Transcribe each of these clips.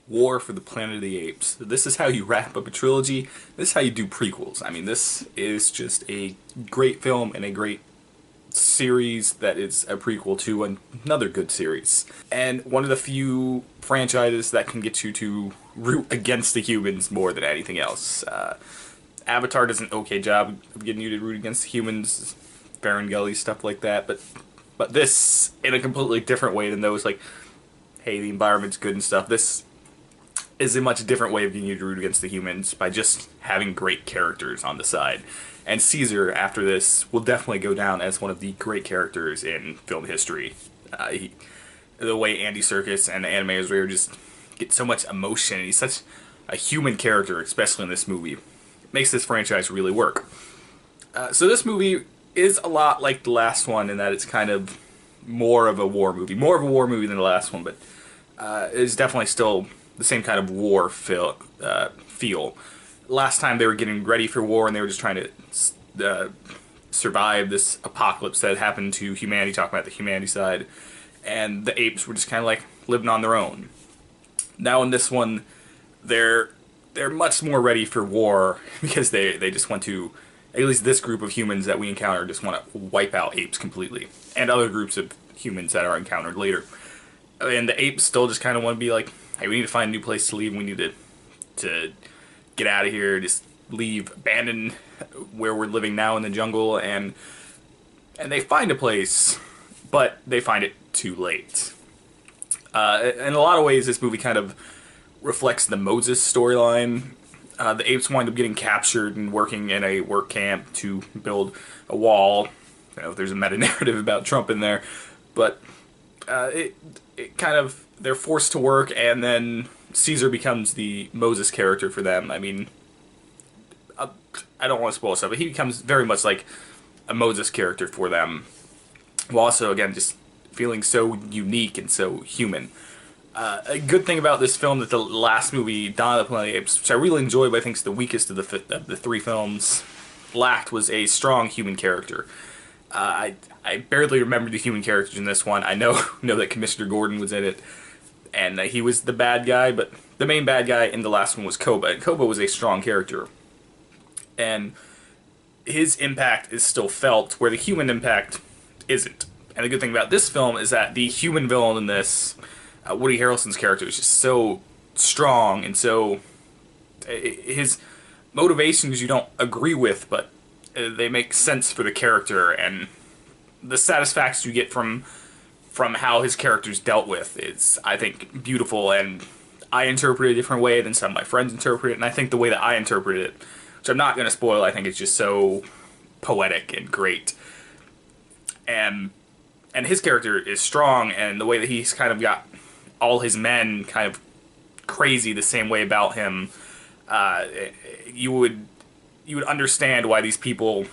War for the Planet of the Apes. This is how you wrap up a trilogy. This is how you do prequels. I mean, this is just a great film and a great series that is a prequel to another good series. And one of the few franchises that can get you to root against the humans more than anything else. Avatar does an okay job of getting you to root against the humans, Ferngully, stuff like that, but this, in a completely different way than those, like, hey, the environment's good and stuff, this is a much different way of getting you to root against the humans by just having great characters on the side. And Caesar, after this, will definitely go down as one of the great characters in film history. The way Andy Serkis and the animators were just get so much emotion, and he's such a human character, especially in this movie. It makes this franchise really work. So this movie is a lot like the last one in that it's kind of more of a war movie. More of a war movie than the last one, but it's definitely still the same kind of war feel. Last time they were getting ready for war and they were just trying to survive this apocalypse that happened to humanity, talking about the humanity side, and the apes were just kind of like living on their own. Now in this one, they're much more ready for war because they just want to, at least this group of humans that we encounter just want to wipe out apes completely, and other groups of humans that are encountered later. And the apes still just kind of want to be like, hey, we need to find a new place to leave. We need to get out of here. Just leave, abandon where we're living now in the jungle, and they find a place, but they find it too late. In a lot of ways, this movie kind of reflects the Moses storyline. The apes wind up getting captured and working in a work camp to build a wall. You know, there's a meta-narrative about Trump in there, but it kind of, they're forced to work, and then Caesar becomes the Moses character for them. I mean, I don't want to spoil stuff, but he becomes very much like a Moses character for them, while also, again, just feeling so unique and so human. A good thing about this film that the last movie, Dawn of the Planet of the Apes, which I really enjoyed, but I think is the weakest of the three films, lacked was a strong human character. I barely remember the human characters in this one. I know that Commissioner Gordon was in it, and he was the bad guy, but the main bad guy in the last one was Koba, and Koba was a strong character. And his impact is still felt, where the human impact isn't. And the good thing about this film is that the human villain in this, Woody Harrelson's character, is just so strong, and so his motivations you don't agree with, but they make sense for the character, and the satisfaction you get from how his character's dealt with is, I think, beautiful, and I interpret it a different way than some of my friends interpret it, and I think the way that I interpret it, which I'm not going to spoil, I think it's just so poetic and great. And his character is strong, and the way that he's kind of got all his men kind of crazy the same way about him, you would understand why these people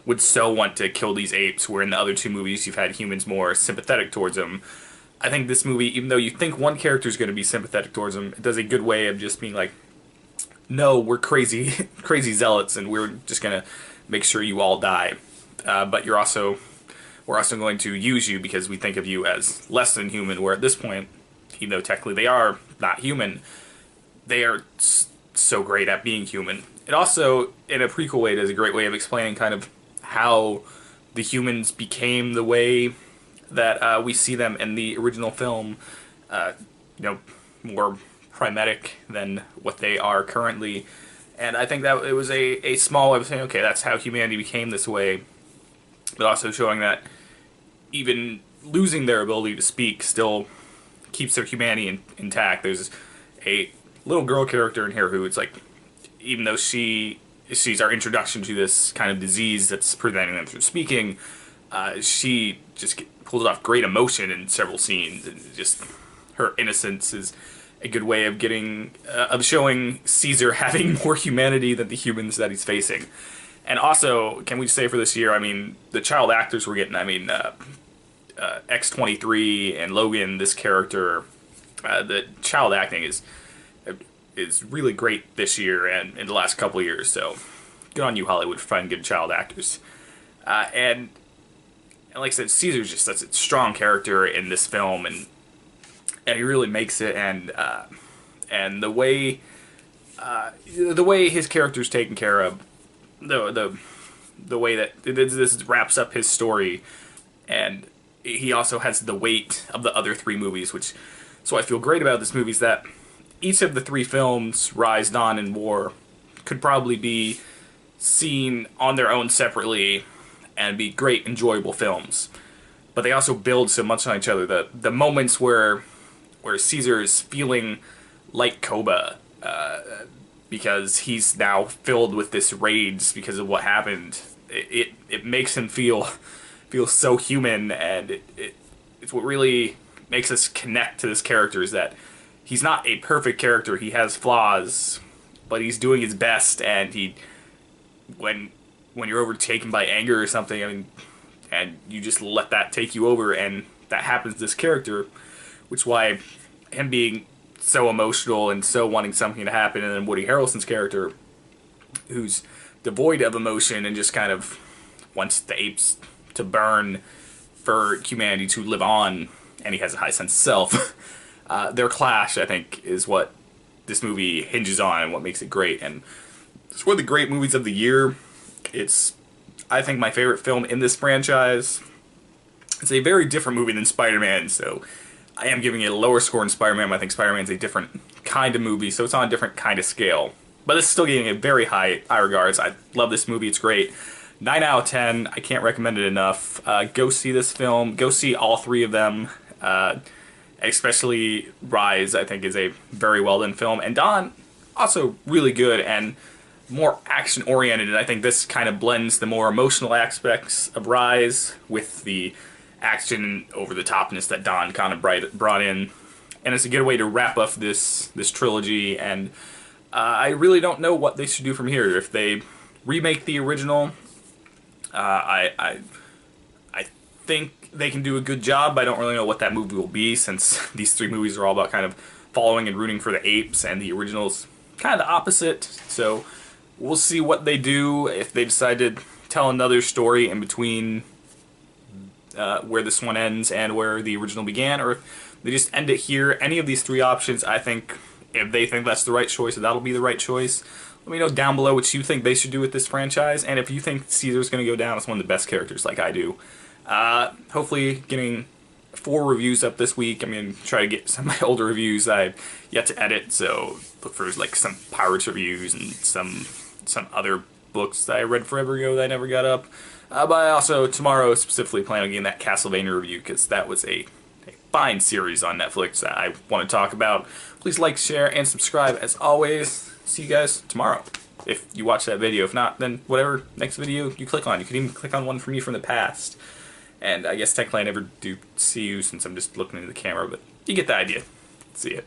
would so want to kill these apes, where in the other two movies you've had humans more sympathetic towards them. I think this movie, even though you think one character is going to be sympathetic towards them, it does a good way of just being like, no, we're crazy, crazy zealots, and we're just going to make sure you all die. But we're also going to use you because we think of you as less than human, where at this point, even though technically they are not human, they are so great at being human. It also, in a prequel way, does a great way of explaining kind of how the humans became the way that we see them in the original film, more primatic than what they are currently. And I think that it was a small way of saying, okay, that's how humanity became this way, but also showing that even losing their ability to speak still keeps their humanity intact. There's a little girl character in here who, it's like, even though she's our introduction to this kind of disease that's preventing them from speaking, she just pulls off great emotion in several scenes, and just her innocence is a good way of showing Caesar having more humanity than the humans that he's facing. And also, can we say for this year, I mean, the child actors we're getting, I mean, X-23 and Logan, this character, the child acting is really great this year and in the last couple of years, so good on you, Hollywood, for finding good child actors. And like I said, Caesar's just such a strong character in this film, and he really makes it, and and the way his character's taken care of, the way that this wraps up his story, and he also has the weight of the other three movies, which so I feel great about this movie is that each of the three films, Rise, Dawn, and War, could probably be seen on their own separately and be great, enjoyable films. But they also build so much on each other. The moments where Caesar is feeling like Koba, because he's now filled with this rage because of what happened. It makes him feel so human, and it's what really makes us connect to this character, is that he's not a perfect character. He has flaws, but he's doing his best, and when you're overtaken by anger or something, I mean, and you just let that take you over, and that happens to this character, which is why him being so emotional and so wanting something to happen, and then Woody Harrelson's character, who's devoid of emotion and just kind of wants the apes to burn for humanity to live on, and he has a high sense of self. Their clash, I think, is what this movie hinges on and what makes it great. And it's one of the great movies of the year. It's, I think, my favorite film in this franchise. It's a very different movie than Spider-Man, so I am giving it a lower score than Spider-Man. I think Spider-Man's a different kind of movie, so it's on a different kind of scale. But it's still getting a very high regards. I love this movie. It's great. 9 out of 10. I can't recommend it enough. Go see this film. Go see all three of them. Especially Rise, I think, is a very well done film. And Dawn, also really good and more action oriented. And I think this kind of blends the more emotional aspects of Rise with the action over the topness that Dawn kind of brought in. And it's a good way to wrap up this trilogy. And I really don't know what they should do from here. If they remake the original, I think they can do a good job, but I don't really know what that movie will be, since these three movies are all about kind of following and rooting for the apes, and the original's kind of the opposite. So we'll see what they do, if they decide to tell another story in between where this one ends and where the original began, or if they just end it here. Any of these three options, I think, if they think that's the right choice, that'll be the right choice. Let me know down below what you think they should do with this franchise, and if you think Caesar's going to go down as one of the best characters like I do. Hopefully getting 4 reviews up this week. I'm going to try to get some of my older reviews I've yet to edit, so look for like some Pirates reviews and some other books that I read forever ago that I never got up. But I also, tomorrow, specifically plan on getting that Castlevania review, because that was a fine series on Netflix that I want to talk about. Please like, share, and subscribe as always. See you guys tomorrow, if you watch that video. If not, then whatever next video you click on. You can even click on one from me from the past. And I guess technically I never do see you since I'm just looking into the camera, but you get the idea. See ya.